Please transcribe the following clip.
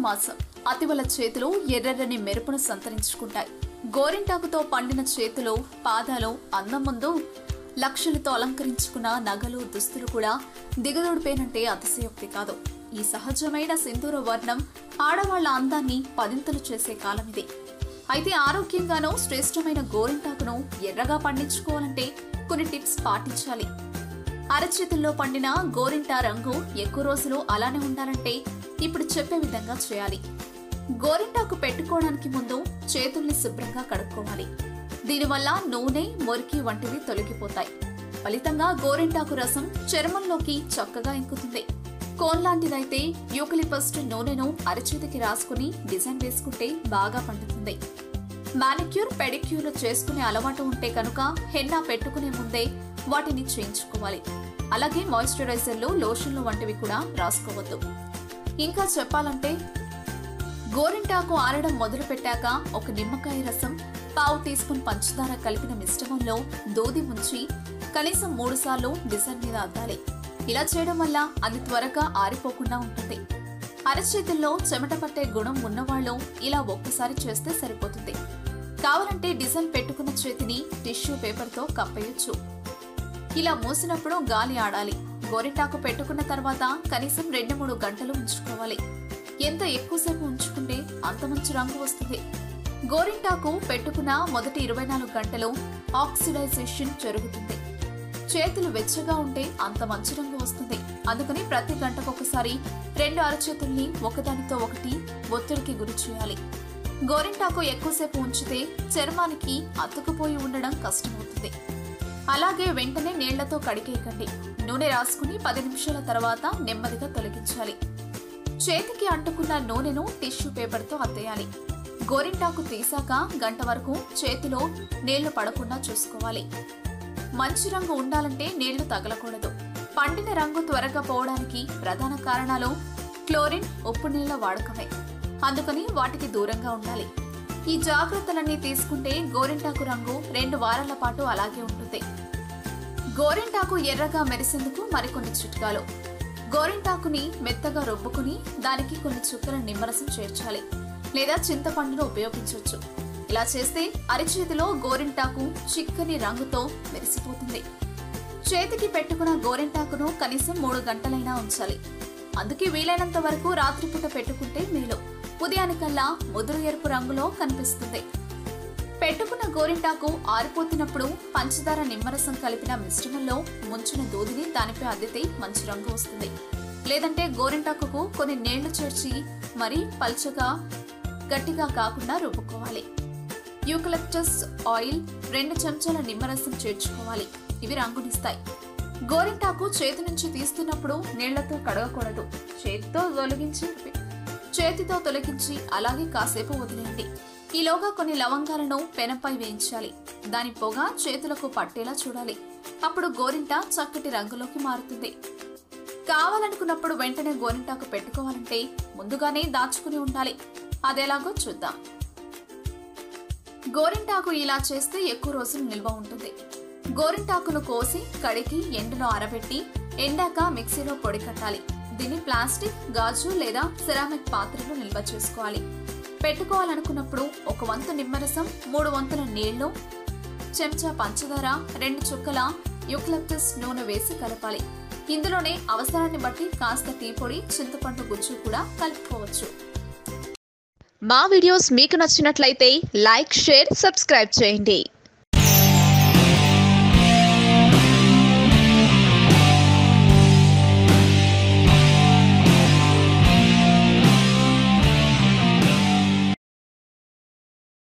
మాసం అతివల చేతులు ఎర్రెర్రని మెరుపును సంతరించుకుంటాయి. గోరింటాకుతో పండిన చేతులు పాదాలు అందం ముందు లక్షలతో అలంకరించుకున్న నగలు దుస్తులు కూడా దిగదొడిపోయినంటే అతిశయోక్తి కాదు. ఈ సహజమైన సింధూర వర్ణం ఆడవాళ్ల అందాన్ని పదింతలు చేసే కాలమిది. అయితే ఆరోగ్యంగానూ శ్రేష్టమైన గోరింటాకును ఎర్రగా పండించుకోవాలంటే కొన్ని టిప్స్ పాటించాలి. అరచేతుల్లో పండిన గోరింటా రంగు ఎక్కువ రోజులు అలానే ఉండాలంటే ఇప్పుడు చెప్పే విధంగా చేయాలి. గోరింటాకు పెట్టుకోవడానికి ముందు చేతుల్ని శుభ్రంగా కడుక్కోవాలి. దీనివల్ల నూనె, మురికి వంటివి తొలగిపోతాయి. ఫలితంగా గోరింటాకు రసం చర్మంలోకి చక్కగా ఇంకుతుంది. కోన్ లాంటిదైతే యూకలిపస్ట్ నూనెను అరచేతికి రాసుకుని డిజైన్ వేసుకుంటే బాగా పండుతుంది. మానిక్యూర్, పెడిక్యూర్లు చేసుకునే అలవాటు ఉంటే కనుక హెన్నా పెట్టుకునే ముందే వాటిని చేయించుకోవాలి. అలాగే మాయిశ్చరైజర్లు, లోషన్లు వంటివి కూడా రాసుకోవద్దు. ఇంకా చెప్పాలంటే గోరింటాకు ఆరడం మొదలు పెట్టాక ఒక నిమ్మకాయ రసం, పావు టీ స్పూన్ పంచదార కలిపిన మిశ్రమంలో దూది ముంచి కనీసం 3 సార్లు డిజైన్ మీద అద్దాలి. ఇలా చేయడం వల్ల అది త్వరగా ఆరిపోకుండా ఉంటుంది. అరచేతుల్లో చెమట పట్టే గుణం ఉన్నవాళ్ళు ఇలా ఒక్కసారి చేస్తే సరిపోతుంది. కావాలంటే డిజైన్ పెట్టుకున్న చేతిని టిష్యూ పేపర్తో కప్పేయొచ్చు. ఇలా మూసినప్పుడు గాలి ఆడాలి. గోరింటాకు పెట్టుకున్న తర్వాత కనీసం 2-3 గంటలు ఉంచుకోవాలి. ఎంత ఎక్కువసేపు ఉంచుకుంటే అంత మంచి రంగు వస్తుంది. గోరింటాకు పెట్టుకున్న మొదటి 24 గంటలు ఆక్సిడైజేషన్ జరుగుతుంది. చేతులు వెచ్చగా ఉంటే అంత మంచి రంగు వస్తుంది. అందుకని ప్రతి గంటకొకసారి 2 అరచేతుల్ని ఒకదానితో ఒకటి ఒత్తిడికి గురి చేయాలి. గోరింటాకు ఎక్కువసేపు ఉంచితే చర్మానికి అతుకుపోయి ఉండడం కష్టమవుతుంది. అలాగే వెంటనే నీళ్లతో కడిగేయకండి. నూనె రాసుకుని 10 నిమిషాల తర్వాత నెమ్మదిగా తొలగించాలి. చేతికి అంటుకున్న నూనెను టిష్యూ పేపర్తో అద్దేయాలి. గోరింటాకు తీసాక గంట వరకు చేతిలో నీళ్లు పడకుండా చూసుకోవాలి. మంచి రంగు ఉండాలంటే నీళ్లు తగలకూడదు. పండిన రంగు త్వరగా పోవడానికి ప్రధాన కారణాలు క్లోరిన్, ఉప్పు నీళ్ల వాడకమే. అందుకని వాటికి దూరంగా ఉండాలి. ఈ జాగ్రత్తలన్నీ తీసుకుంటే గోరింటాకు రంగు 2 వారాల పాటు అలాగే ఉంటుంది. గోరింటాకు ఎర్రగా మెరిసేందుకు మరికొన్ని చిట్కాలు. గోరింటాకుని మెత్తగా రుబ్బుకుని దానికి కొన్ని చుక్కల నిమ్మరసం చేర్చాలి, లేదా చింతపండును ఉపయోగించవచ్చు. ఇలా చేస్తే అరిచేతిలో గోరింటాకు చిక్కని రంగుతో మెరిసిపోతుంది. చేతికి పెట్టుకున్న గోరింటాకును కనీసం 3 గంటలైనా ఉంచాలి. అందుకే వీలైనంత వరకు రాత్రిపూట పెట్టుకుంటే మేలు. ఉదయానికల్లా ముదురు ఎరుపు రంగులో కనిపిస్తుంది. పెట్టుకున్న గోరింటాకు ఆరిపోతున్నప్పుడు పంచదార, నిమ్మరసం కలిపిన మిశ్రమంలో ముంచిన దూదిని దానిపై అద్దితే మంచి రంగు వస్తుంది. లేదంటే గోరింటాకుకు కొన్ని నీళ్లు చేర్చి మరీ పల్చగా గట్టిగా కాకుండా రుబ్బుకోవాలి. యూకలిప్టస్ ఆయిల్, 2 చెంచాల నిమ్మరసం చేర్చుకోవాలి. ఇవి రంగునిస్తాయి. గోరింటాకు చేతి నుంచి తీస్తున్నప్పుడు నీళ్లతో కడగకూడదు. చేతితో తొలగించి అలాగే కాసేపు వదిలేయండి. ఈలోగా కొన్ని లవంగాలను పెనంపై వేయించాలి. దాని పొగ చేతులకు పట్టేలా చూడాలి. అప్పుడు గోరింట చక్కటి రంగులోకి మారుతుంది. కావాలనుకున్నప్పుడు వెంటనే గోరింటాకు పెట్టుకోవాలంటే ముందుగానే దాచుకుని ఉండాలి. అదేలాగో చూద్దాం. గోరింటాకు ఇలా చేస్తే ఎక్కువ రోజులు నిల్వ ఉంటుంది. గోరింటాకును కోసి కడిగి ఎండలో ఆరబెట్టి ఎండాక మిక్సీలో పొడి కట్టాలి. దీన్ని ప్లాస్టిక్, గాజు లేదా సెరామిక్ పాత్రలో నిల్వ చేసుకోవాలి. పెట్టుకోవాలనుకున్నప్పుడు 1 వంతు నిమ్మరసం, 3 వంతుల నీళ్లు, చెంచా పంచదార, 2 చుక్కల యూకలిప్టస్ నూనె వేసి కలపాలి. ఇందులోనే అవసరాన్ని బట్టి కాస్త టీ పొడి, చింతపండు గుజ్జు కూడా కలుపుకోవచ్చు. మా వీడియోస్ మీకు నచ్చినట్లయితే లైక్, షేర్, సబ్స్క్రైబ్ చేయండి.